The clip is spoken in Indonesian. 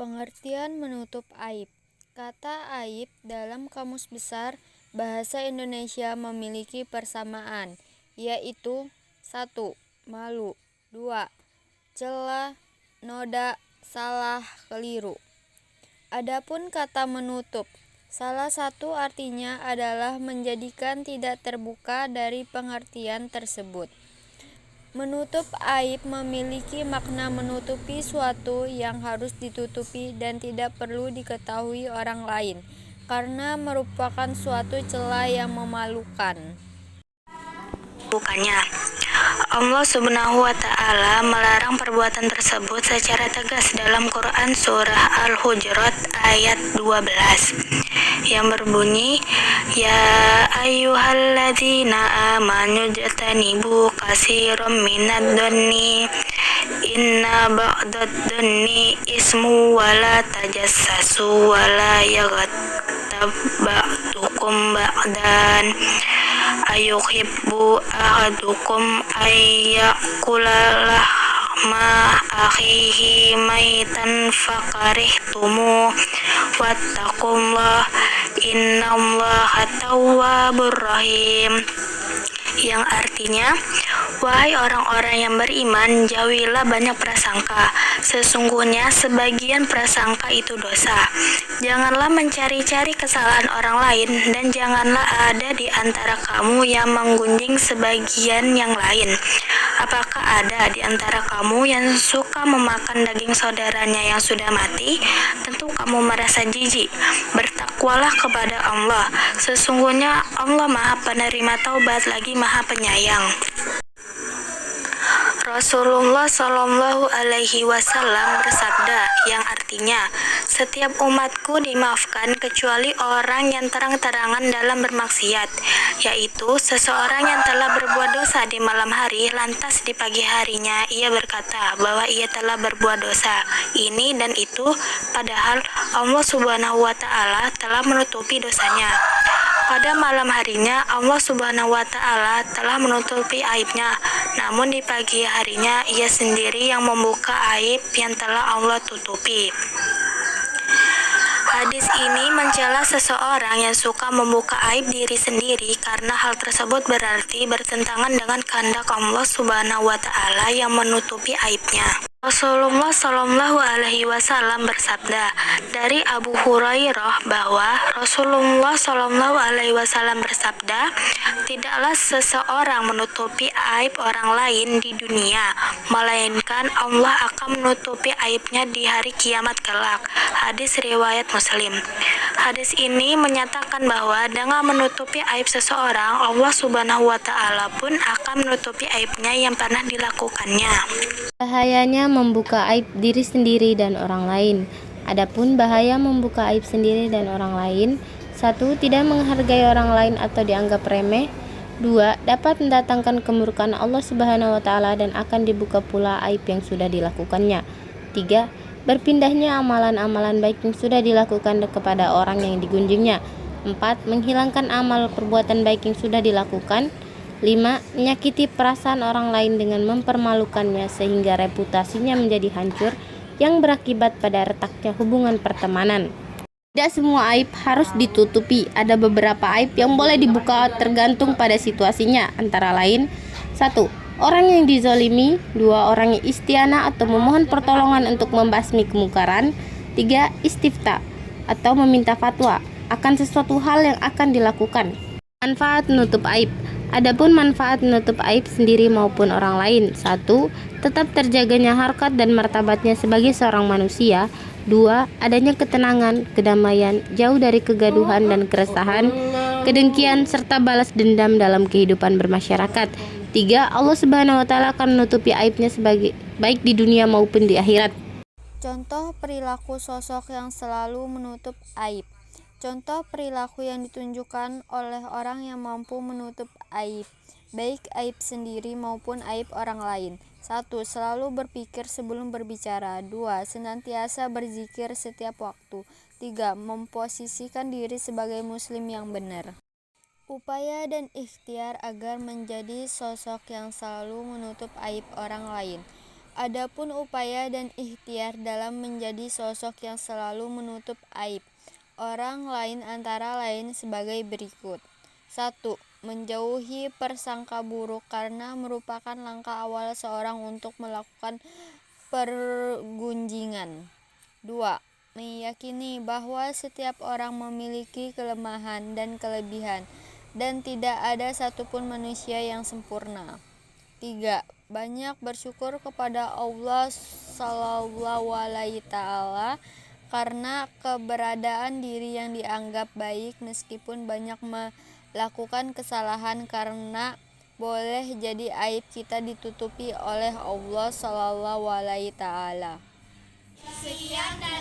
Pengertian menutup aib. Kata aib dalam Kamus Besar Bahasa Indonesia memiliki persamaan, yaitu 1. Malu, 2. Celah, noda, salah, keliru. Adapun kata menutup, salah satu artinya adalah menjadikan tidak terbuka dari pengertian tersebut. Menutup aib memiliki makna menutupi suatu yang harus ditutupi dan tidak perlu diketahui orang lain, karena merupakan suatu celah yang memalukan. Bukannya, Allah Subhanahu wa Ta'ala melarang perbuatan tersebut secara tegas dalam Quran Surah Al-Hujurat ayat 12 yang berbunyi, Ya ayyuhalladzina amanu jatanibu katsiran minad dhanni inna ba'dad dhanni ismu wala tajassasu wala yaghtab ba'dukum ba'dan ayuhibbu ahadukum ayyakula lahma akhihi maitan fakarihtumu wattaqullah innallaha tawwabur rahim, yang artinya, wahai orang-orang yang beriman, jauhilah banyak prasangka. Sesungguhnya sebagian prasangka itu dosa. Janganlah mencari-cari kesalahan orang lain, dan janganlah ada di antara kamu yang menggunjing sebagian yang lain. Apakah ada di antara kamu yang suka memakan daging saudaranya yang sudah mati? Tentu kamu merasa jijik. Bertakwalah kepada Allah. Sesungguhnya Allah Maha Penerima Taubat lagi Maha Penyayang. Rasulullah Shallallahu Alaihi Wasallam bersabda, yang artinya, setiap umatku dimaafkan kecuali orang yang terang-terangan dalam bermaksiat, yaitu seseorang yang telah berbuat dosa di malam hari, lantas di pagi harinya ia berkata bahwa ia telah berbuat dosa ini dan itu, padahal Allah Subhanahu wa Ta'ala telah menutupi dosanya. Pada malam harinya, Allah Subhanahu wa Ta'ala telah menutupi aibnya, namun di pagi harinya ia sendiri yang membuka aib yang telah Allah tutupi. Hadis ini mencela seseorang yang suka membuka aib diri sendiri karena hal tersebut berarti bertentangan dengan kehendak Allah Subhanahu wa Ta'ala yang menutupi aibnya. Rasulullah Shallallahu Alaihi Wasallam bersabda dari Abu Hurairah bahwa Rasulullah Shallallahu Alaihi Wasallam bersabda, tidaklah seseorang menutupi aib orang lain di dunia, melainkan Allah akan menutupi aibnya di hari kiamat kelak. Hadis riwayat Muslim. Hadis ini menyatakan bahwa dengan menutupi aib seseorang, Allah Subhanahu wa Ta'ala pun akan menutupi aibnya yang pernah dilakukannya. Bahayanya membuka aib diri sendiri dan orang lain. Adapun bahaya membuka aib sendiri dan orang lain, 1. Tidak menghargai orang lain atau dianggap remeh. 2. Dapat mendatangkan kemurkaan Allah Subhanahu wa Ta'ala dan akan dibuka pula aib yang sudah dilakukannya. 3. Berpindahnya amalan-amalan baik yang sudah dilakukan kepada orang yang digunjingnya. 4. Menghilangkan amal perbuatan baik yang sudah dilakukan. 5. Menyakiti perasaan orang lain dengan mempermalukannya sehingga reputasinya menjadi hancur yang berakibat pada retaknya hubungan pertemanan. Tidak semua aib harus ditutupi. Ada beberapa aib yang boleh dibuka tergantung pada situasinya, antara lain 1. Orang yang dizalimi. 2. Orang yang isti'anah atau memohon pertolongan untuk membasmi kemungkaran. 3. Istifta atau meminta fatwa akan sesuatu hal yang akan dilakukan. Manfaat menutup aib. Adapun manfaat menutup aib sendiri maupun orang lain, 1. Tetap terjaganya harkat dan martabatnya sebagai seorang manusia. 2. Adanya ketenangan, kedamaian, jauh dari kegaduhan dan keresahan, kedengkian, serta balas dendam dalam kehidupan bermasyarakat. 3. Allah Subhanahu wa Ta'ala akan menutupi aibnya sebagai baik di dunia maupun di akhirat. Contoh perilaku sosok yang selalu menutup aib. Contoh perilaku yang ditunjukkan oleh orang yang mampu menutup aib, baik aib sendiri maupun aib orang lain. 1. Selalu berpikir sebelum berbicara. 2. Senantiasa berzikir setiap waktu. 3. Memposisikan diri sebagai muslim yang benar. Upaya dan ikhtiar agar menjadi sosok yang selalu menutup aib orang lain. Adapun upaya dan ikhtiar dalam menjadi sosok yang selalu menutup aib orang lain antara lain sebagai berikut. 1. Menjauhi persangka buruk karena merupakan langkah awal seorang untuk melakukan pergunjingan. 2. Meyakini bahwa setiap orang memiliki kelemahan dan kelebihan dan tidak ada satupun manusia yang sempurna. 3. Banyak bersyukur kepada Allah SWT karena keberadaan diri yang dianggap baik meskipun banyak melakukan kesalahan karena boleh jadi aib kita ditutupi oleh Allah SWT. Sekian dari